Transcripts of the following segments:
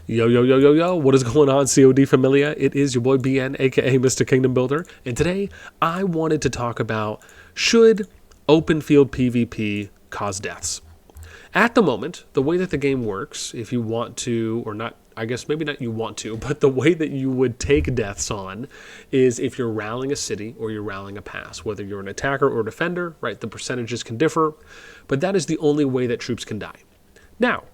Yo, yo, yo, yo, yo, what is going on, CoD Familia? It is your boy BN, aka Mr. Kingdom Builder, and today I wanted to talk about should open field PvP cause deaths? At the moment, the way that the game works, if you want to, or not, I guess maybe not you want to, but the way that you would take deaths on is if you're rallying a city or you're rallying a pass, whether you're an attacker or defender, right? The percentages can differ, but that is the only way that troops can die. Now,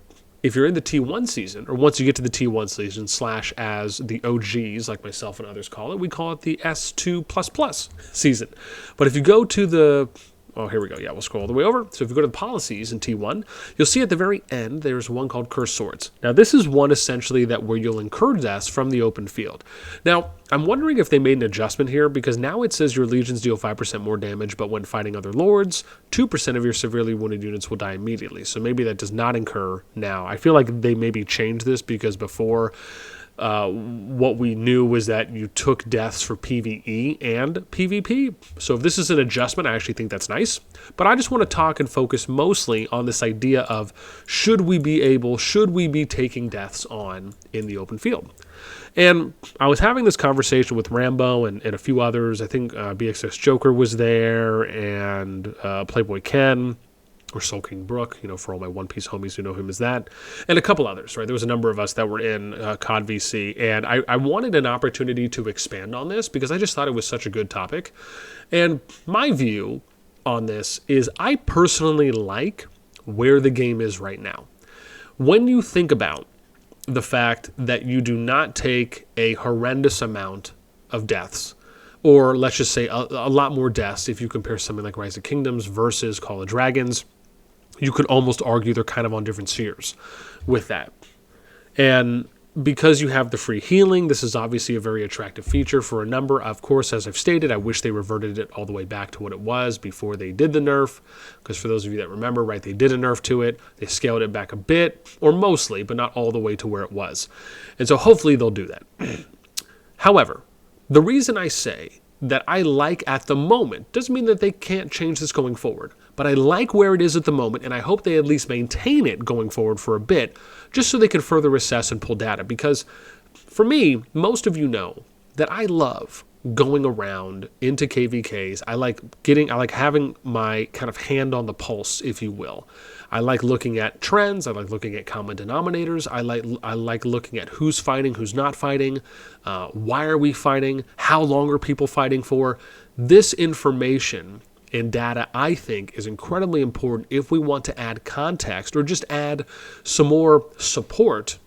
if you're in the T1 season, or once you get to the T1 season, slash as the OGs, like myself and others call it, we call it the S2++ season. But if you go to the, oh, here we go. Yeah, we'll scroll all the way over. So if you go to the policies in T1, you'll see at the very end, there's one called Cursed Swords. Now, this is one essentially that where you'll incur deaths from the open field. Now, I'm wondering if they made an adjustment here, because now it says your legions deal 5% more damage, but when fighting other lords, 2% of your severely wounded units will die immediately. So maybe that does not incur now. I feel like they maybe changed this because before, what we knew was that you took deaths for PvE and PvP. So if this is an adjustment, I actually think that's nice. But I just want to talk and focus mostly on this idea of should we be taking deaths on in the open field? And I was having this conversation with Rambo and a few others. I think BXS Joker was there and Playboy Ken, or Soul King Brook, for all my One Piece homies who know him as that, and a couple others, right? There was a number of us that were in CoD VC, and I wanted an opportunity to expand on this because I just thought it was such a good topic. And my view on this is I personally like where the game is right now. When you think about the fact that you do not take a horrendous amount of deaths, or let's just say a lot more deaths if you compare something like Rise of Kingdoms versus Call of Dragons, you could almost argue they're kind of on different spheres with that. And because you have the free healing, this is obviously a very attractive feature for a number. Of course, as I've stated, I wish they reverted it all the way back to what it was before they did the nerf. Because for those of you that remember, right, they did a nerf to it. They scaled it back a bit, or mostly, but not all the way to where it was. And so hopefully they'll do that. However, the reason I say that I like at the moment doesn't mean that they can't change this going forward. But I like where it is at the moment, and I hope they at least maintain it going forward for a bit, just so they can further assess and pull data. Because for me, most of you know that I love going around into KVKs. I like having my kind of hand on the pulse, if you will. I like looking at trends. I like looking at common denominators. I like looking at who's fighting, who's not fighting, why are we fighting, how long are people fighting for. This information and data, I think, is incredibly important if we want to add context or just add some more support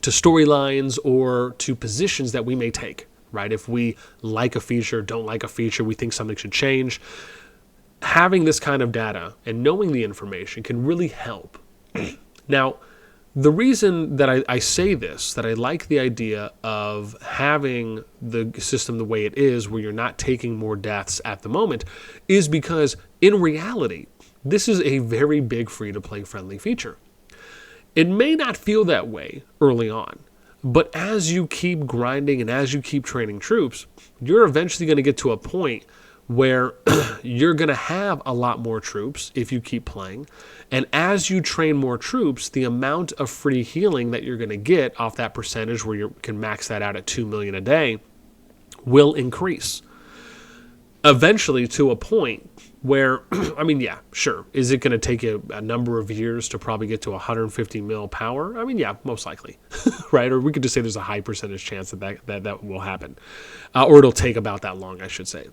to storylines or to positions that we may take, right? If we like a feature, don't like a feature, we think something should change. Having this kind of data and knowing the information can really help. Now, the reason that I say this, that I like the idea of having the system the way it is, where you're not taking more deaths at the moment, is because in reality, this is a very big free-to-play friendly feature. It may not feel that way early on, but as you keep grinding and as you keep training troops, you're eventually going to get to a point where you're going to have a lot more troops if you keep playing. And as you train more troops, the amount of free healing that you're going to get off that percentage where you can max that out at 2 million a day will increase. Eventually to a point where, I mean, yeah, sure. Is it going to take you a number of years to probably get to 150 mil power? I mean, yeah, most likely, right? Or we could just say there's a high percentage chance that will happen. Or it'll take about that long, I should say.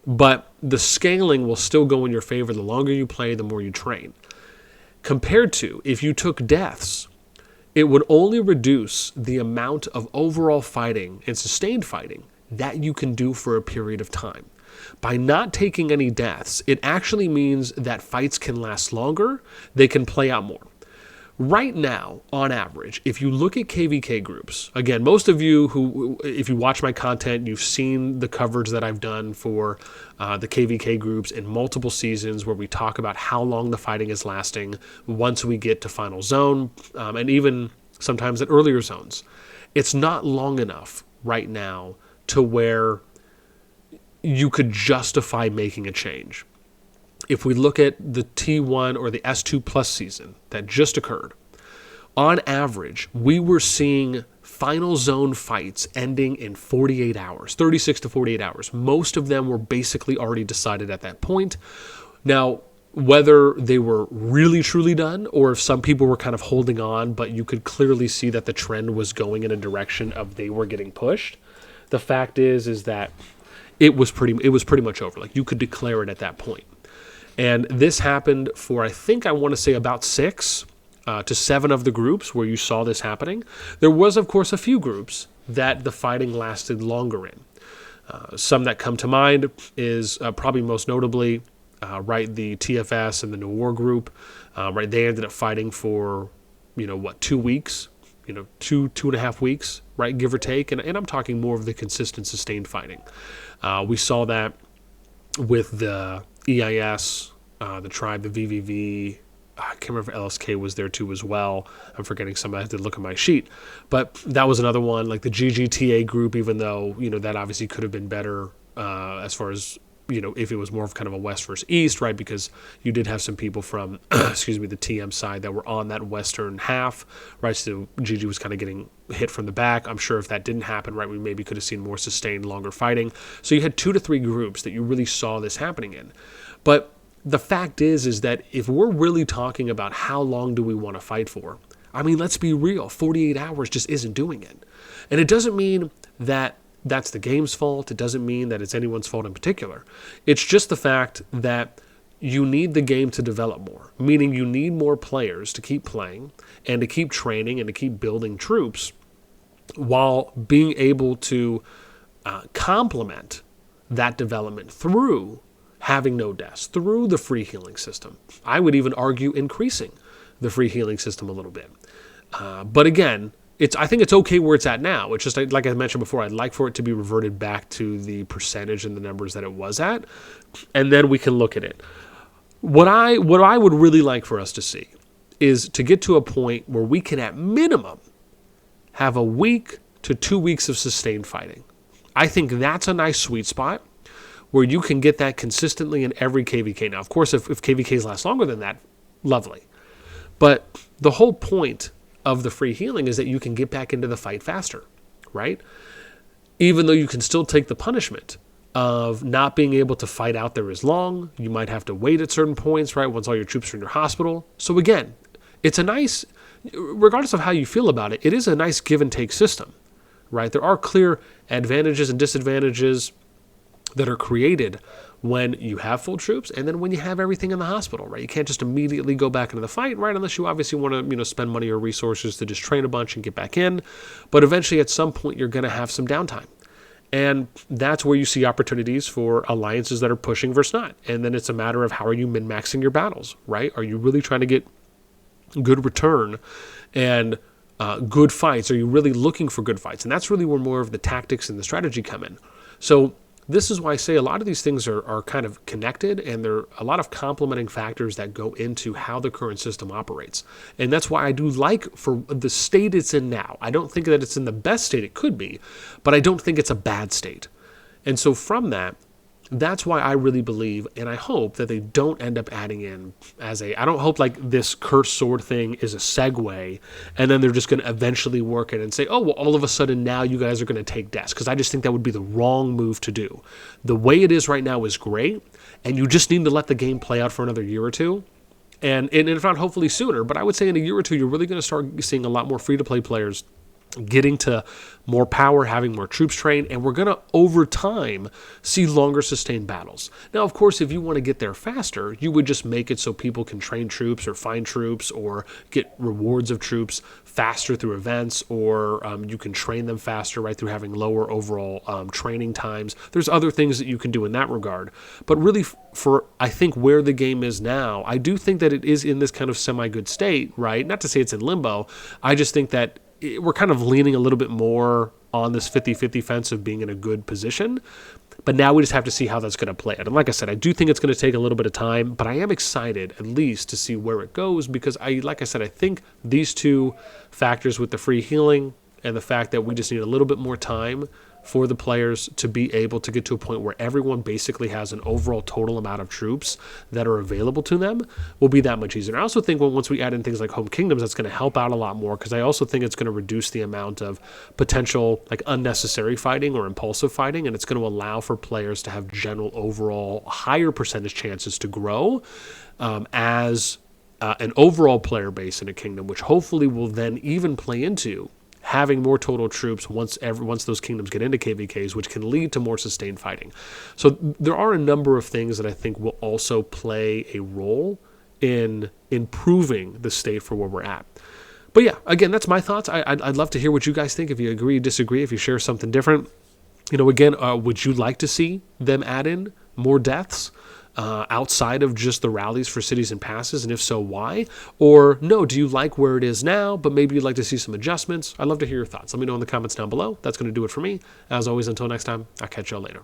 But the scaling will still go in your favor the longer you play, the more you train. Compared to if you took deaths, it would only reduce the amount of overall fighting and sustained fighting that you can do for a period of time. By not taking any deaths, it actually means that fights can last longer, they can play out more. Right now, on average, if you look at KVK groups, again, most of you who, if you watch my content, you've seen the coverage that I've done for the KVK groups in multiple seasons where we talk about how long the fighting is lasting once we get to final zone, and even sometimes at earlier zones. It's not long enough right now to where you could justify making a change. If we look at the T1 or the S2+ season that just occurred, on average, we were seeing final zone fights ending in 48 hours, 36 to 48 hours. Most of them were basically already decided at that point. Now, whether they were really truly done or if some people were kind of holding on, but you could clearly see that the trend was going in a direction of they were getting pushed. The fact is that it was pretty much over. Like, you could declare it at that point. And this happened for, I want to say about 6 to 7 of the groups where you saw this happening. There was, of course, a few groups that the fighting lasted longer in. Some that come to mind is probably most notably, the TFS and the New War group. They ended up fighting for, 2 weeks, 2.5 weeks, right, give or take. And I'm talking more of the consistent, sustained fighting. We saw that with the EIS, the Tribe, the VVV. I can't remember if LSK was there too as well. I'm forgetting some. I have to look at my sheet. But that was another one, like the GGTA group, even though, that obviously could have been better as far as, if it was more of kind of a West versus East, right? Because you did have some people from, the TM side that were on that Western half, right? So GG was kind of getting hit from the back. I'm sure if that didn't happen, right, we maybe could have seen more sustained, longer fighting. So you had 2 to 3 groups that you really saw this happening in. But the fact is that if we're really talking about how long do we want to fight for, I mean, let's be real, 48 hours just isn't doing it. And it doesn't mean that that's the game's fault. It doesn't mean that it's anyone's fault in particular. It's just the fact that you need the game to develop more, meaning you need more players to keep playing and to keep training and to keep building troops while being able to complement that development through having no deaths, through the free healing system. I would even argue increasing the free healing system a little bit. But again, I think it's okay where it's at now. It's just, like I mentioned before, I'd like for it to be reverted back to the percentage and the numbers that it was at, and then we can look at it. What I would really like for us to see is to get to a point where we can, at minimum, have a week to 2 weeks of sustained fighting. I think that's a nice sweet spot where you can get that consistently in every KVK. Now, of course, if KVKs last longer than that, lovely. But the whole point of the free healing is that you can get back into the fight faster, right? Even though you can still take the punishment of not being able to fight out there as long. You might have to wait at certain points, right, once all your troops are in your hospital. So again, it's a nice, regardless of how you feel about it, it is a nice give and take system, right? There are clear advantages and disadvantages that are created when you have full troops and then when you have everything in the hospital, right? You can't just immediately go back into the fight, right? Unless you obviously want to, spend money or resources to just train a bunch and get back in. But eventually at some point you're going to have some downtime. And that's where you see opportunities for alliances that are pushing versus not. And then it's a matter of how are you min-maxing your battles, right? Are you really trying to get good return and good fights? Are you really looking for good fights? And that's really where more of the tactics and the strategy come in. So this is why I say a lot of these things are kind of connected, and there are a lot of complementing factors that go into how the current system operates. And that's why I do like for the state it's in now. I don't think that it's in the best state it could be, but I don't think it's a bad state. And so from that, that's why I really believe, and I hope that they don't end up adding in I don't hope like this cursed sword thing is a segue, and then they're just going to eventually work it and say, oh, well, all of a sudden now you guys are going to take deaths, because I just think that would be the wrong move to do. The way it is right now is great, and you just need to let the game play out for another year or two, and if not, hopefully sooner, but I would say in a year or two, you're really going to start seeing a lot more free-to-play players getting to more power, having more troops trained, and we're going to, over time, see longer sustained battles. Now, of course, if you want to get there faster, you would just make it so people can train troops or find troops or get rewards of troops faster through events, or you can train them faster, right, through having lower overall training times. There's other things that you can do in that regard. But really, for, I think, where the game is now, I do think that it is in this kind of semi-good state, right? Not to say it's in limbo. I just think that we're kind of leaning a little bit more on this 50-50 fence of being in a good position. But now we just have to see how that's going to play out. And like I said, I do think it's going to take a little bit of time, but I am excited at least to see where it goes, because I think these two factors with the free healing and the fact that we just need a little bit more time for the players to be able to get to a point where everyone basically has an overall total amount of troops that are available to them will be that much easier. And I also think once we add in things like home kingdoms, that's going to help out a lot more, because I also think it's going to reduce the amount of potential like unnecessary fighting or impulsive fighting, and it's going to allow for players to have general overall higher percentage chances to grow as an overall player base in a kingdom, which hopefully will then even play into having more total troops once those kingdoms get into KVKs, which can lead to more sustained fighting. So there are a number of things that I think will also play a role in improving the state for where we're at. But yeah, again, that's my thoughts. I'd love to hear what you guys think. If you agree, disagree, if you share something different. Again, would you like to see them add in more deaths outside of just the rallies for cities and passes? And if so, why? Or no, do you like where it is now, but maybe you'd like to see some adjustments? I'd love to hear your thoughts. Let me know in the comments down below. That's going to do it for me. As always, until next time, I'll catch y'all later.